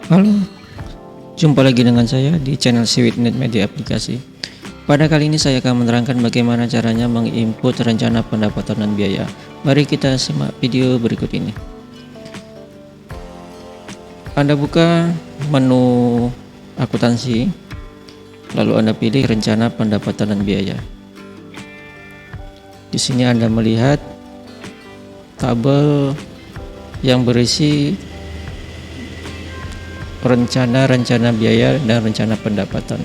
Halo, jumpa lagi dengan saya di channel Siwitnet Media Aplikasi. Pada kali ini saya akan menerangkan bagaimana caranya menginput rencana pendapatan dan biaya. Mari kita simak video berikut ini. Anda buka menu akuntansi, lalu Anda pilih rencana pendapatan dan biaya. Di sini Anda melihat tabel yang berisi rencana biaya dan rencana pendapatan.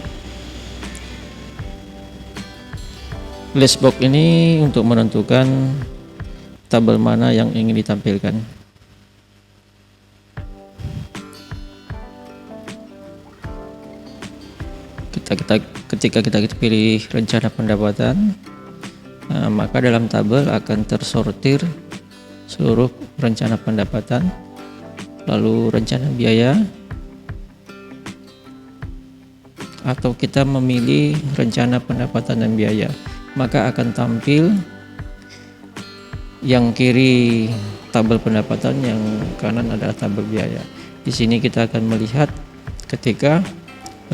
List box ini untuk menentukan tabel mana yang ingin ditampilkan. Ketika kita pilih rencana pendapatan, maka dalam tabel akan tersortir seluruh rencana pendapatan, lalu rencana biaya, atau kita memilih rencana pendapatan dan biaya, maka akan tampil yang kiri tabel pendapatan, yang kanan adalah tabel biaya. Di sini kita akan melihat ketika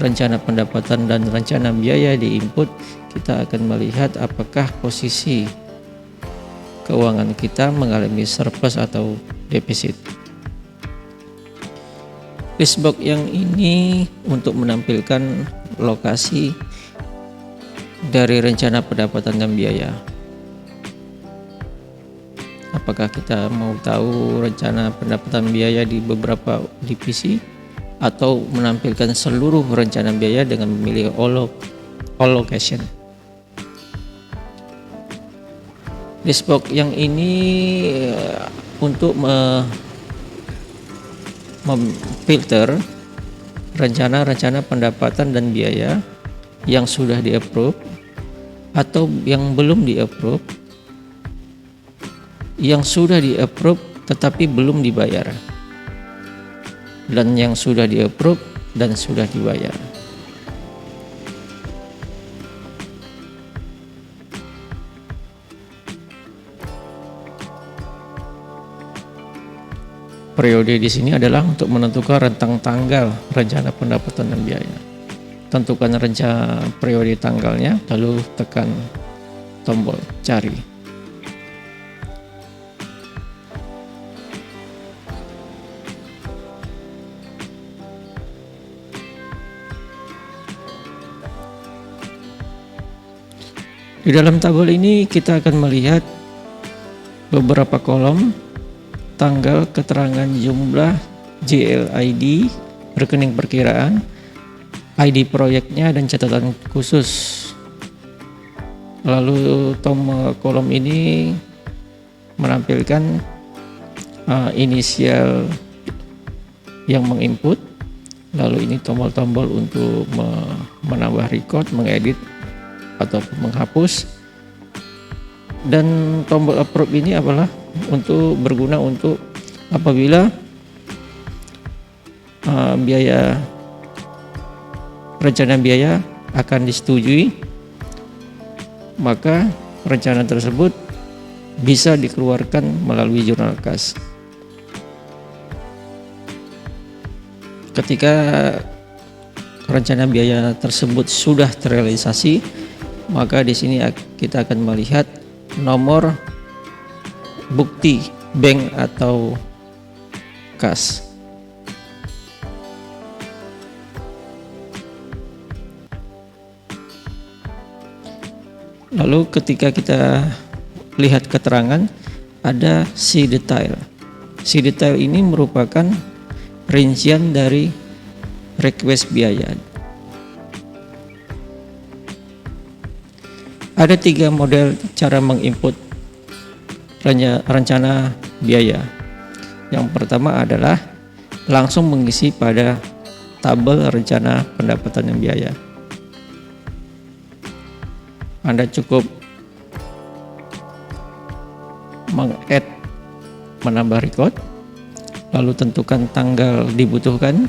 rencana pendapatan dan rencana biaya diinput, kita akan melihat apakah posisi keuangan kita mengalami surplus atau defisit. Listbox yang ini untuk menampilkan lokasi dari rencana pendapatan dan biaya. Apakah kita mau tahu rencana pendapatan biaya di beberapa divisi, atau menampilkan seluruh rencana biaya dengan memilih all location. Listbox yang ini untuk memfilter rencana pendapatan dan biaya yang sudah di-approve atau yang belum di-approve, yang sudah di-approve tetapi belum dibayar, dan yang sudah di-approve dan sudah dibayar. Periode di sini adalah untuk menentukan rentang tanggal rencana pendapatan dan biaya. Tentukan rencana periode tanggalnya, lalu tekan tombol cari. Di dalam tabel ini kita akan melihat beberapa kolom: tanggal, keterangan jumlah, JLID, rekening perkiraan, ID proyeknya, dan catatan khusus. Lalu tombol kolom ini menampilkan inisial yang menginput, lalu ini tombol-tombol untuk menambah record, mengedit, ataupun menghapus, dan tombol approve ini adalah berguna untuk apabila rencana biaya akan disetujui, maka rencana tersebut bisa dikeluarkan melalui jurnal kas. Ketika rencana biaya tersebut sudah terrealisasi, maka di sini kita akan melihat nomor bukti bank atau kas. Lalu ketika kita lihat keterangan, ada see detail. See detail ini merupakan rincian dari request biaya. Ada 3 model cara menginput rencana biaya. Yang pertama adalah langsung mengisi pada tabel rencana pendapatan dan biaya. Anda cukup meng-add, menambah record, lalu tentukan tanggal dibutuhkan,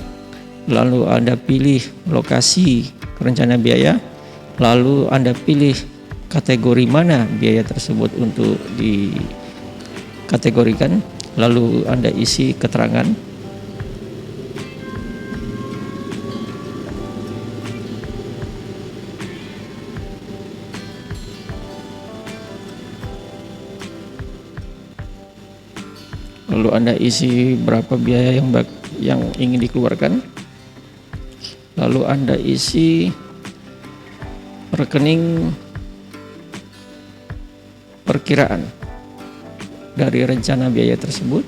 lalu Anda pilih lokasi rencana biaya, lalu Anda pilih kategori mana biaya tersebut untuk dikategorikan, lalu Anda isi keterangan, Lalu Anda isi berapa biaya yang ingin dikeluarkan. Lalu Anda isi rekening perkiraan dari rencana biaya tersebut.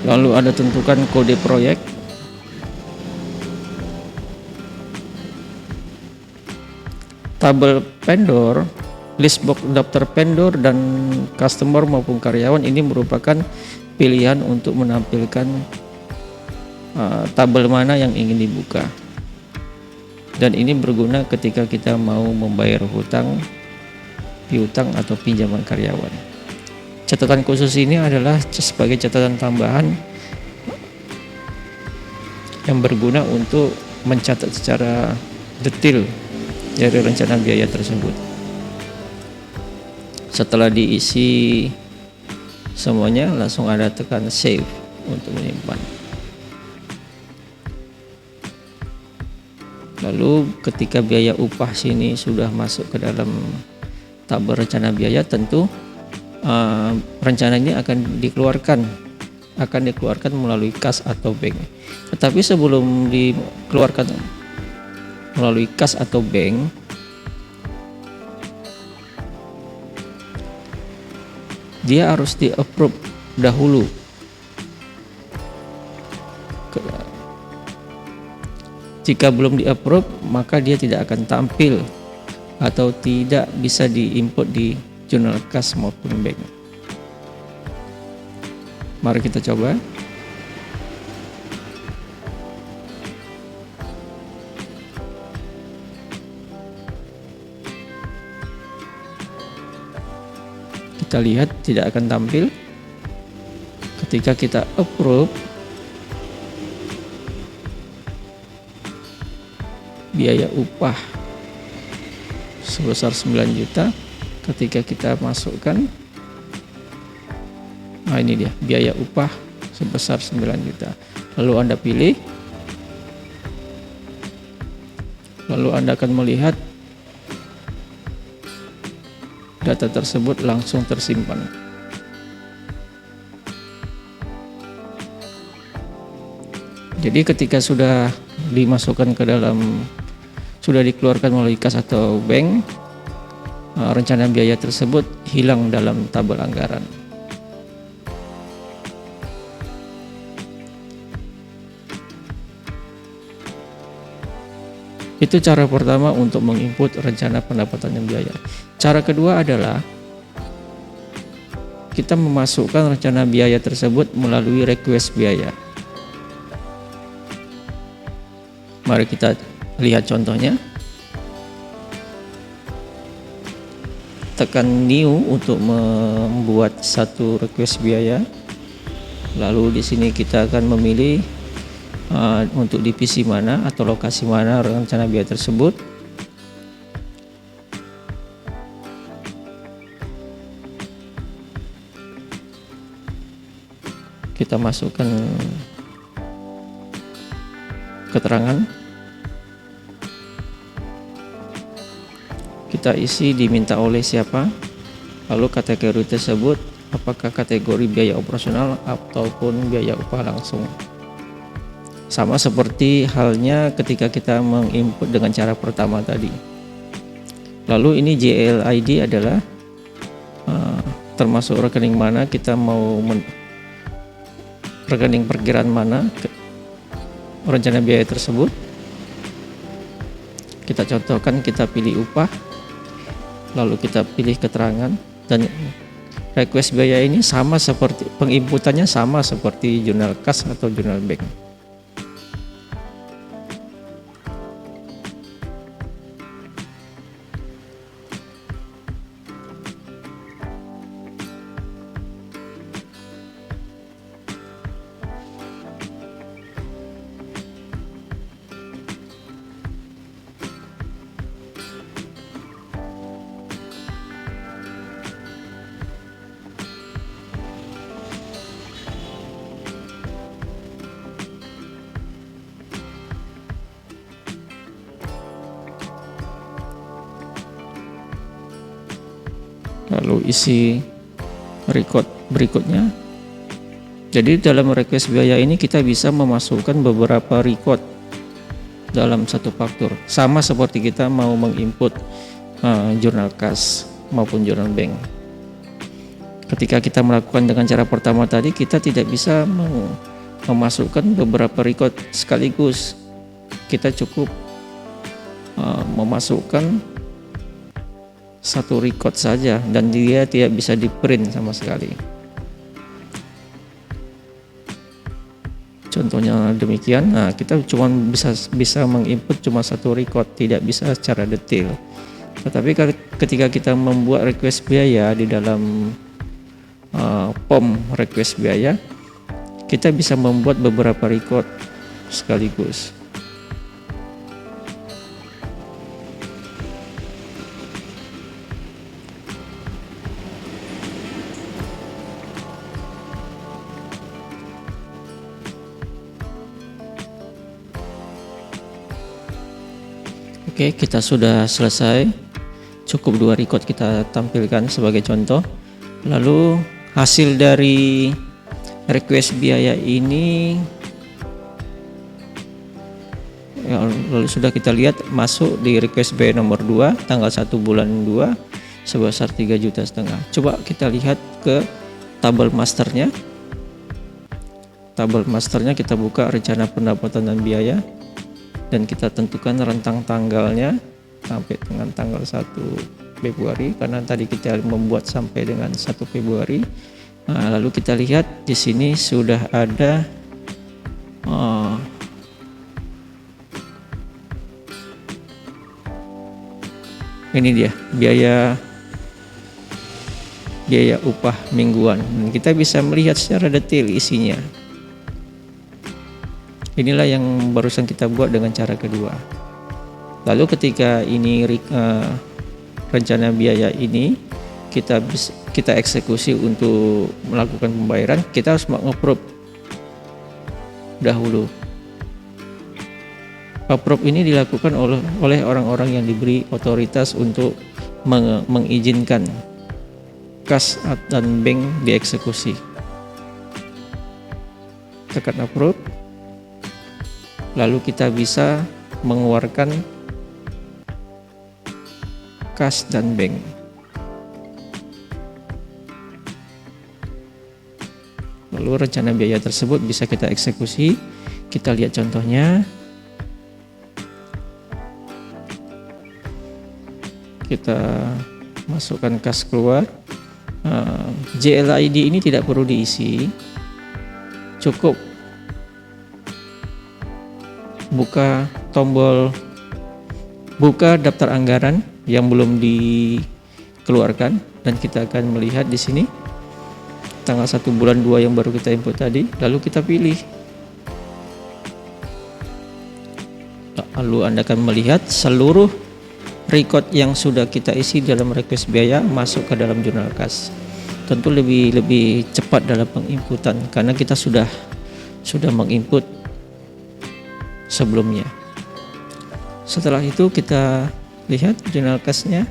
Lalu Anda tentukan kode proyek. Tabel vendor, list box daftar vendor dan customer maupun karyawan ini merupakan pilihan untuk menampilkan tabel mana yang ingin dibuka. Dan ini berguna ketika kita mau membayar hutang, piutang atau pinjaman karyawan. Catatan khusus ini adalah sebagai catatan tambahan yang berguna untuk mencatat secara detail dari rencana biaya tersebut. Setelah diisi semuanya, langsung Anda tekan save untuk menyimpan. Lalu ketika biaya upah sini sudah masuk ke dalam tabel rencana biaya, tentu rencana ini akan dikeluarkan melalui kas atau bank. Tetapi sebelum dikeluarkan melalui kas atau bank, dia harus di-approve dahulu. Jika belum di-approve, maka dia tidak akan tampil atau tidak bisa di-input di jurnal kas maupun bank. Mari kita coba. Kita lihat tidak akan tampil. Ketika kita approve, biaya upah sebesar 9 juta. Ketika kita masukkan, nah ini dia biaya upah sebesar 9 juta. Lalu Anda pilih, lalu Anda akan melihat data tersebut langsung tersimpan. Jadi ketika sudah dimasukkan ke dalam, sudah dikeluarkan melalui kas atau bank, rencana biaya tersebut hilang dalam tabel anggaran. Itu cara pertama untuk menginput rencana pendapatan dan biaya. Cara kedua adalah kita memasukkan rencana biaya tersebut melalui request biaya. Mari kita lihat contohnya. Tekan new untuk membuat satu request biaya. Lalu di sini kita akan memilih untuk divisi mana atau lokasi mana rencana biaya tersebut. Kita masukkan keterangan. Kita isi diminta oleh siapa, lalu kategori tersebut apakah kategori biaya operasional ataupun biaya upah langsung. Sama seperti halnya ketika kita menginput dengan cara pertama tadi. Lalu ini JLID adalah termasuk rekening mana kita mau rekening perkiraan mana rencana biaya tersebut. Kita contohkan, kita pilih upah, lalu kita pilih keterangan, dan request biaya ini sama seperti penginputannya sama seperti jurnal kas atau jurnal bank. lalu isi record berikutnya. Jadi dalam request biaya ini kita bisa memasukkan beberapa record dalam satu faktur, sama seperti kita mau menginput jurnal kas maupun jurnal bank. Ketika kita melakukan dengan cara pertama tadi, kita tidak bisa memasukkan beberapa record sekaligus. Kita cukup memasukkan satu record saja dan dia tidak bisa di print sama sekali. Contohnya demikian. Nah, kita cuma bisa menginput cuma satu record, tidak bisa secara detail. Tetapi ketika kita membuat request biaya di dalam form request biaya, kita bisa membuat beberapa record sekaligus. Oke, kita sudah selesai. Cukup 2 record kita tampilkan sebagai contoh. Lalu hasil dari request biaya ini lalu sudah kita lihat masuk di request biaya nomor 2 tanggal 1 bulan 2 sebesar 3,5 juta. Coba kita lihat ke tabel masternya. Tabel masternya kita buka rencana pendapatan dan biaya, dan kita tentukan rentang tanggalnya sampai dengan tanggal 1 Februari, karena tadi kita membuat sampai dengan 1 Februari. Nah, lalu kita lihat di sini sudah ada ini dia biaya upah mingguan, dan kita bisa melihat secara detail isinya. Inilah yang barusan kita buat dengan cara kedua. Lalu ketika ini rencana biaya ini kita eksekusi untuk melakukan pembayaran, kita harus meng-approve dahulu. Approve ini dilakukan oleh orang-orang yang diberi otoritas untuk mengizinkan kas dan bank dieksekusi. Tekan approve, lalu kita bisa mengeluarkan kas dan bank. Lalu rencana biaya tersebut bisa kita eksekusi. Kita lihat contohnya. Kita masukkan kas keluar. JLID ini tidak perlu diisi, cukup buka tombol buka daftar anggaran yang belum dikeluarkan, dan kita akan melihat di sini tanggal 1 bulan 2 yang baru kita input tadi. Lalu kita pilih, lalu Anda akan melihat seluruh record yang sudah kita isi dalam request biaya masuk ke dalam jurnal kas. Tentu lebih cepat dalam penginputan karena kita sudah menginput sebelumnya. Setelah itu kita lihat jurnal kasnya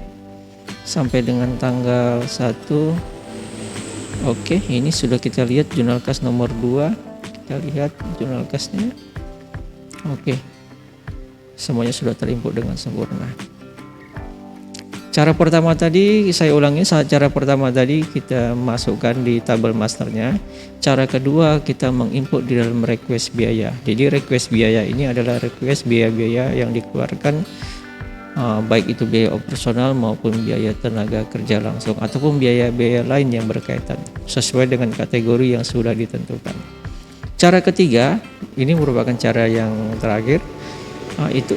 sampai dengan tanggal 1. Oke, ini sudah kita lihat jurnal kas nomor 2. Kita lihat jurnal kasnya. Oke, semuanya sudah terinput dengan sempurna. Cara pertama tadi, saya ulangi, cara pertama tadi kita masukkan di tabel masternya. Cara kedua kita menginput di dalam request biaya. Jadi request biaya ini adalah request biaya-biaya yang dikeluarkan baik itu biaya operasional maupun biaya tenaga kerja langsung ataupun biaya-biaya lain yang berkaitan sesuai dengan kategori yang sudah ditentukan. Cara ketiga, ini merupakan cara yang terakhir,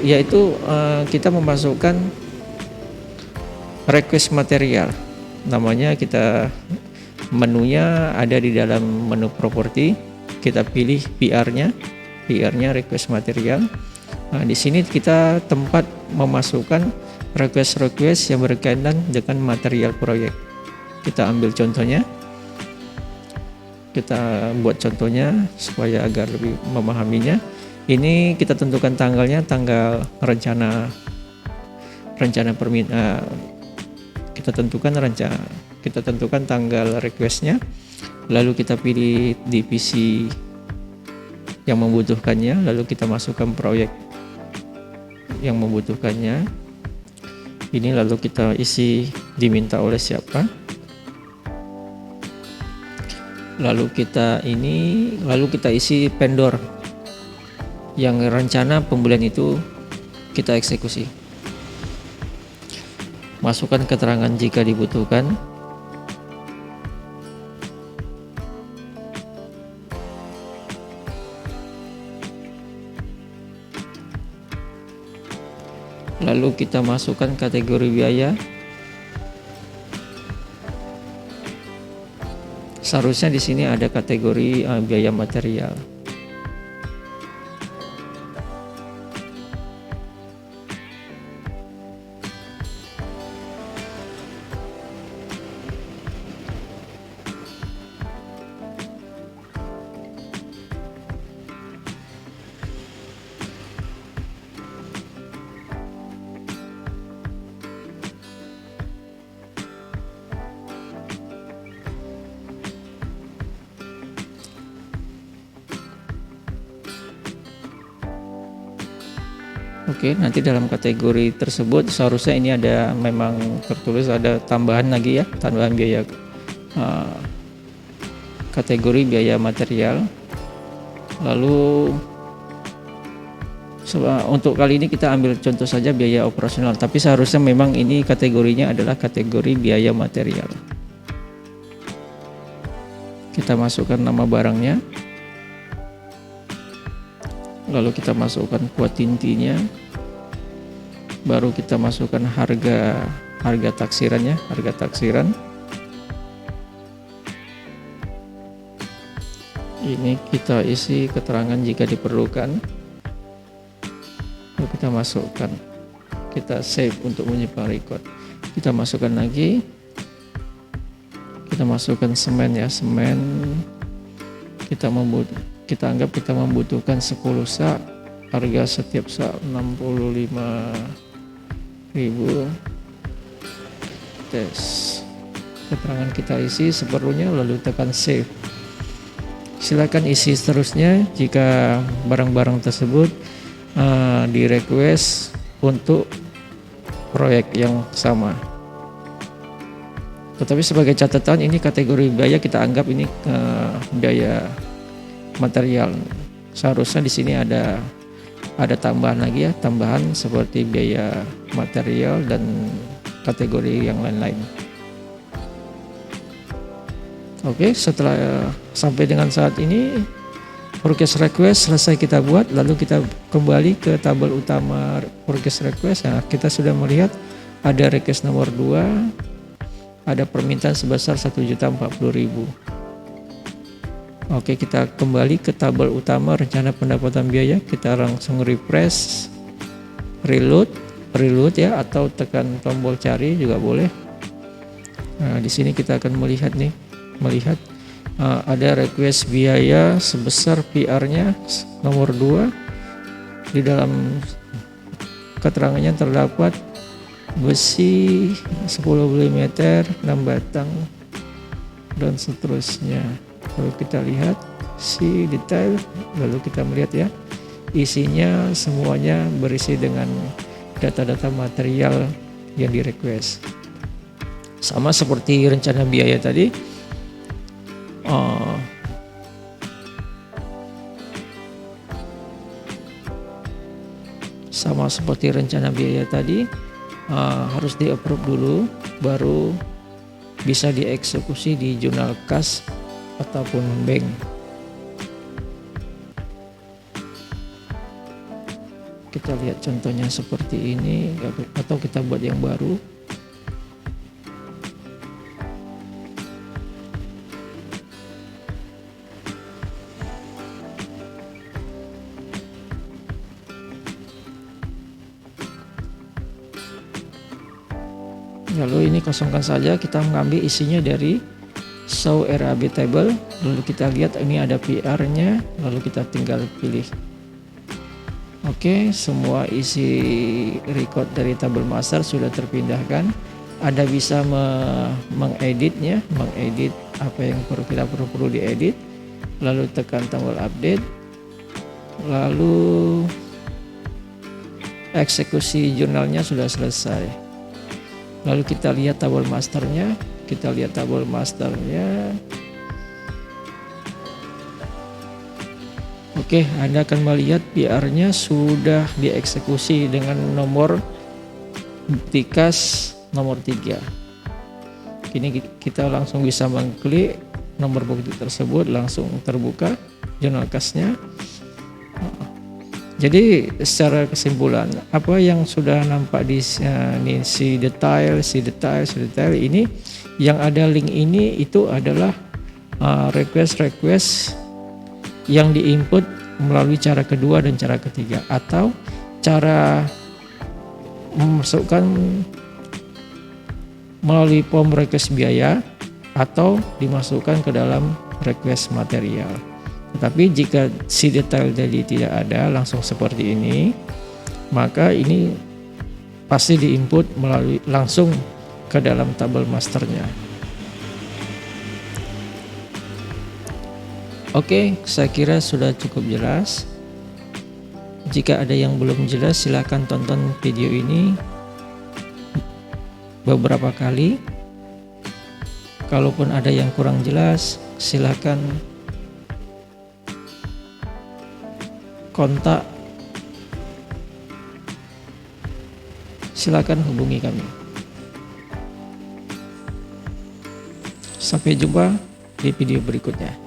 yaitu kita memasukkan request material. Namanya kita menunya ada di dalam menu properti. Kita pilih PR-nya request material. Nah, di sini kita tempat memasukkan request yang berkaitan dengan material proyek. Kita ambil contohnya. Kita buat contohnya supaya agar lebih memahaminya. Ini kita tentukan tanggalnya, tanggal rencana permintaan. Kita tentukan kita tentukan tanggal requestnya, lalu kita pilih divisi yang membutuhkannya, lalu kita masukkan proyek yang membutuhkannya ini, lalu kita isi diminta oleh siapa, lalu kita isi vendor yang rencana pembelian itu kita eksekusi. Masukkan keterangan jika dibutuhkan. Lalu kita masukkan kategori biaya. Seharusnya di sini ada kategori biaya material. Oke, nanti dalam kategori tersebut seharusnya ini ada, memang tertulis ada tambahan lagi ya, tambahan biaya kategori biaya material. Lalu untuk kali ini kita ambil contoh saja biaya operasional, tapi seharusnya memang ini kategorinya adalah kategori biaya material. Kita masukkan nama barangnya, lalu kita masukkan kuantitasnya, baru kita masukkan harga taksirannya, harga taksiran. Ini kita isi keterangan jika diperlukan, lalu kita masukkan, kita save untuk menyimpan record. Kita masukkan lagi, kita masukkan semen ya, semen kita anggap kita membutuhkan 10 sak, harga setiap sak 65.000. Tes keterangan kita isi seperlunya, lalu tekan save. Silakan isi seterusnya jika barang-barang tersebut di request untuk proyek yang sama. Tetapi sebagai catatan, ini kategori biaya kita anggap ini biaya material. Seharusnya di sini ada tambahan lagi ya, tambahan seperti biaya material dan kategori yang lain-lain. Oke, setelah sampai dengan saat ini forecast request selesai kita buat, lalu kita kembali ke tabel utama forecast request. Nah, kita sudah melihat ada request nomor 2, ada permintaan sebesar 1.040.000. Oke, kita kembali ke tabel utama rencana pendapatan biaya, kita langsung refresh, reload ya, atau tekan tombol cari juga boleh. Nah, di sini kita akan melihat ada request biaya sebesar PR-nya nomor 2. Di dalam keterangannya terdapat besi 10 mm, 6 batang dan seterusnya. Lalu kita lihat si detail, lalu kita melihat ya, isinya semuanya berisi dengan data-data material yang di request. Sama seperti rencana biaya tadi, harus di-approve dulu, baru bisa dieksekusi di jurnal kas ataupun bank. Kita lihat contohnya seperti ini, atau kita buat yang baru. Lalu ini kosongkan saja, kita mengambil isinya dari show RAB table, lalu kita lihat ini ada PR-nya, lalu kita tinggal pilih. Oke, semua isi record dari tabel master sudah terpindahkan. Anda bisa mengeditnya, mengedit apa yang perlu diedit, lalu tekan tombol update, lalu eksekusi jurnalnya sudah selesai. Lalu kita lihat tabel masternya, Oke, Anda akan melihat PR-nya sudah dieksekusi dengan nomor bukti kas nomor 3. Kini kita langsung bisa mengklik nomor bukti tersebut, langsung terbuka jurnal kasnya. Jadi secara kesimpulan, apa yang sudah nampak di si detail ini, yang ada link ini itu adalah request yang diinput melalui cara kedua dan cara ketiga, atau cara memasukkan melalui form request biaya atau dimasukkan ke dalam request material. Tetapi jika si detail tadi tidak ada langsung seperti ini, maka ini pasti diinput melalui langsung ke dalam tabel masternya. Oke, saya kira sudah cukup jelas. Jika ada yang belum jelas, silakan tonton video ini beberapa kali. Kalaupun ada yang kurang jelas, silakan kontak, silakan hubungi kami. Sampai jumpa di video berikutnya.